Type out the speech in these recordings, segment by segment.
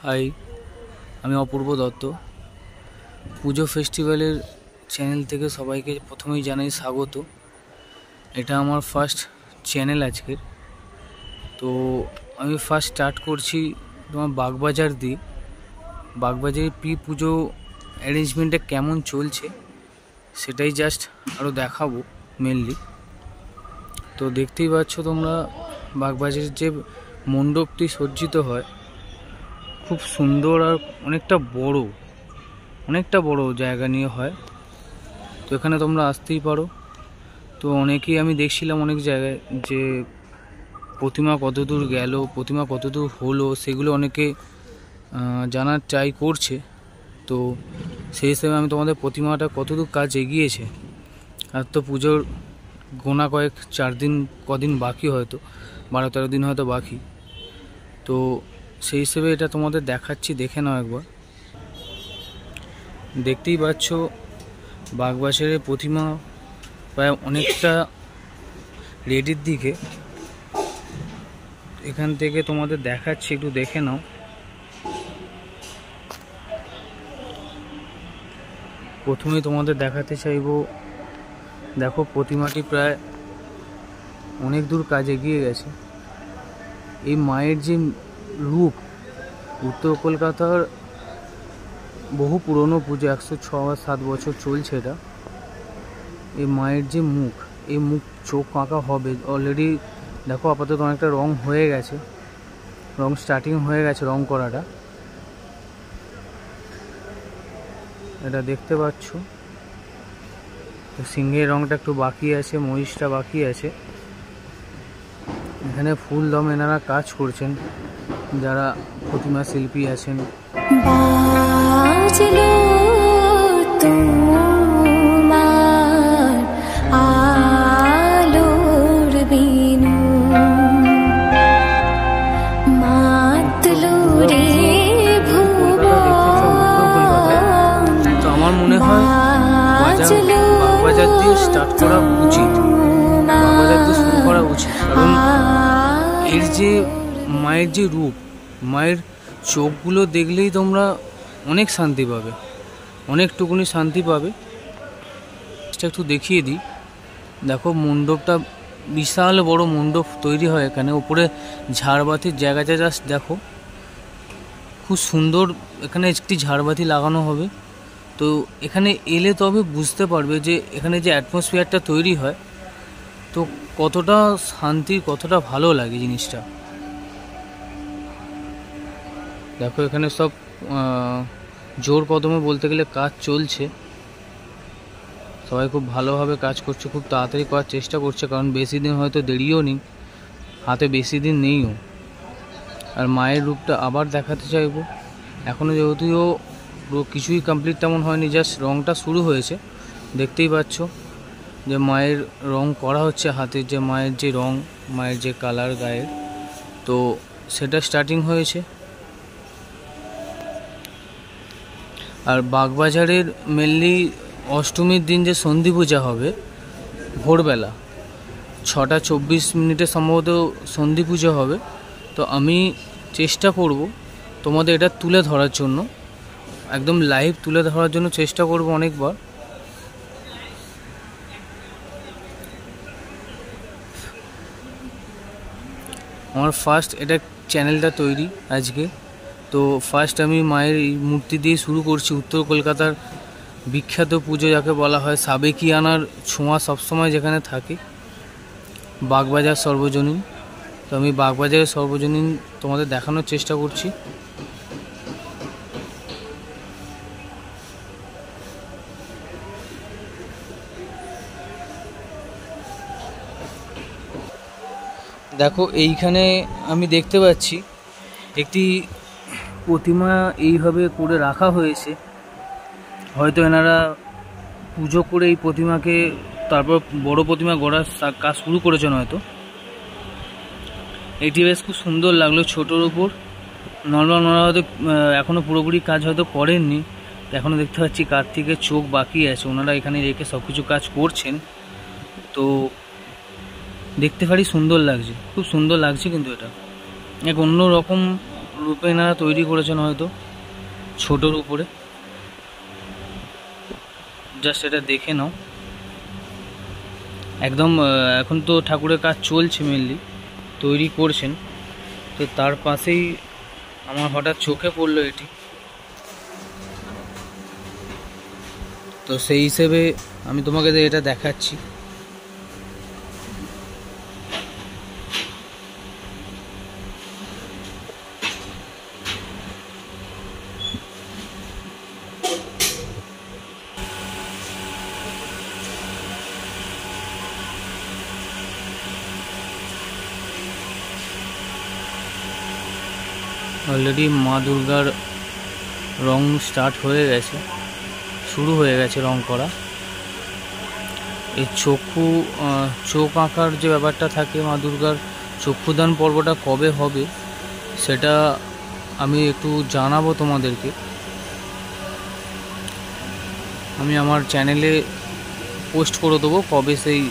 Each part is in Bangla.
হাই, আমি অপূর্ব দত্ত। পুজো ফেস্টিভ্যালের চ্যানেল থেকে সবাইকে প্রথমেই জানাই স্বাগত। এটা আমার ফার্স্ট চ্যানেল আজকের। তো আমি ফার্স্ট স্টার্ট করছি তোমার বাগবাজার দিয়ে। বাগবাজারে পুজো অ্যারেঞ্জমেন্টটা কেমন চলছে সেটাই জাস্ট আরও দেখাবো মেনলি। তো দেখতেই পাচ্ছ তোমরা, বাগবাজারের যে মণ্ডপটি সজ্জিত হয় খুব সুন্দর আর অনেকটা বড় জায়গা নিয়ে হয়। তো এখানে তোমরা আসতেই পারো। তো অনেকেই আমি দেখছিলাম অনেক জায়গায় যে প্রতিমা কতদূর গেল, প্রতিমা কতদূর হলো, সেগুলো অনেকে জানার ট্রাই করছে। তো সেই হিসেবে আমি তোমাদের প্রতিমাটা কতদূর কাজ এগিয়েছে, আর তো পুজোর গোনা কয়েক 4 দিন কদিন বাকি, হয়তো 12-13 দিন হয়তো বাকি। তো সেই হিসেবে এটা তোমাদের দেখাচ্ছি, দেখে নাও একবার। দেখতেই পাচ্ছ বাগবাজারের প্রতিমা প্রায় অনেকটা রেডির দিকে। এখান থেকে তোমাদের দেখাচ্ছি, একটু দেখে নাও। প্রথমেই তোমাদের দেখাতে চাইবো, দেখো প্রতিমাটি প্রায় অনেক দূর কাজ এগিয়ে গেছে। এই মায়ের যে রূপ, উত্তর কলকাতার বহু পুরনো পুজো, 106-7 বছর চলছে এটা। এই মায়ের যে মুখ, এই মুখ চোখ আঁকা হবে অলরেডি। দেখো আপাতত অনেকটা রং হয়ে গেছে, রং স্টার্টিং হয়ে গেছে রং করাটা, এটা দেখতে পাচ্ছ। সিংহের রংটা একটু বাকি আছে, মহিষটা বাকি আছে। এখানে ফুল দম এনারা কাজ করছেন, যারা প্রতিমা শিল্পী আছেন। তো আমার মনে হয় বাগবাজার দিয়ে স্টার্ট করা উচিত, বাগবাজার দিয়ে শুরু করা উচিত। কারণ এর যে মায়ের যে রূপ, মায়ের চোখগুলো দেখলেই তোমরা অনেক শান্তি পাবে, অনেকটুকুনি শান্তি পাবে। একটু দেখিয়ে দিই। দেখো মণ্ডপটা বিশাল বড় মণ্ডপ তৈরি হয় এখানে, উপরে ঝাড়বাতির জায়গাটা জাস্ট দেখো, খুব সুন্দর। এখানে একটি ঝাড়বাতি লাগানো হবে। তো এখানে এলে তবে বুঝতে পারবে যে এখানে যে অ্যাটমসফিয়ারটা তৈরি হয়, তো কতটা শান্তি, কতটা ভালো লাগে জিনিসটা। দেখো এখানে সব জোর কদমে বলতে গেলে কাজ চলছে, সবাই খুব ভালোভাবে কাজ করছে, খুব তাড়াতাড়ি করার চেষ্টা করছে, কারণ বেশি দিন হয়তো দেরিও নেই, হাতে বেশি দিন নেইও। আর মায়ের রূপটা আবার দেখাতে চাইবো। এখনও যেহেতুও কিছুই কমপ্লিট তেমন হয়নি, জাস্ট রংটা শুরু হয়েছে। দেখতেই পাচ্ছ যে মায়ের রং করা হচ্ছে, হাতের যে মায়ের যে রং, মায়ের যে কালার গায়ের, তো সেটা স্টার্টিং হয়েছে। আর বাগবাজারের মেনলি অষ্টমীর দিন যে সন্ধি পূজা হবে ভোরবেলা 6:24 সম্ভবত সন্ধি পুজো হবে। তো আমি চেষ্টা করব তোমাদের এটা তুলে ধরার জন্য, একদম লাইভ তুলে ধরার জন্য চেষ্টা করব অনেকবার। আমার ফার্স্ট এটা চ্যানেলটা তৈরি আজকে। তো ফার্স্ট আমি মায়ের এই মূর্তি দিয়ে শুরু করছি। উত্তর কলকাতার বিখ্যাত পুজো যাকে বলা হয়, সাবেকিয়ানার ছোঁয়া সবসময় যেখানে থাকে, বাগবাজার সর্বজনীন। তো আমি বাগবাজারের সর্বজনীন তোমাদের দেখানোর চেষ্টা করছি। দেখো এইখানে আমি দেখতে পাচ্ছি একটি প্রতিমা এইভাবে করে রাখা হয়েছে। হয়তো এনারা পুজো করে এই প্রতিমাকে তারপর বড় প্রতিমা গড়ার কাজ শুরু করেছেন হয়তো। এটি বেশ খুব সুন্দর লাগলো, ছোটোর উপর। নর্মাল ওনারা হয়তো এখনও পুরোপুরি কাজ হয়তো করেননি, এখনও দেখতে পাচ্ছি কার্তিকের চোখ বাকি আছে, ওনারা এখানে রেখে সব কিছু কাজ করছেন। তো দেখতে ভারী সুন্দর লাগছে, খুব সুন্দর লাগছে। কিন্তু এটা এক অন্য রকম রূপে এনারা তৈরি করেছেন হয়তো ছোটোর উপরে। জাস্ট এটা দেখে নাও। একদম এখন তো ঠাকুরের কাজ চলছে, মেনলি তৈরি করছেন, তো তার পাশেই আমার হঠাৎ চোখে পড়লো এটি। তো সেই হিসেবে আমি তোমাকে এটা দেখাচ্ছি। অলরেডি মা দুর্গার রং স্টার্ট হয়ে গেছে, শুরু হয়ে গেছে রং করা। এই চোখ আঁকার যে ব্যাপারটা থাকে, মা দুর্গার চক্ষুদান পর্বটা কবে হবে সেটা আমি একটু জানাবো তোমাদেরকে। আমি আমার চ্যানেলে পোস্ট করে দেবো কবে সেই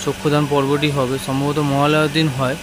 চক্ষুদান পর্বটি হবে। সম্ভবত মহালয়ার দিন হয়।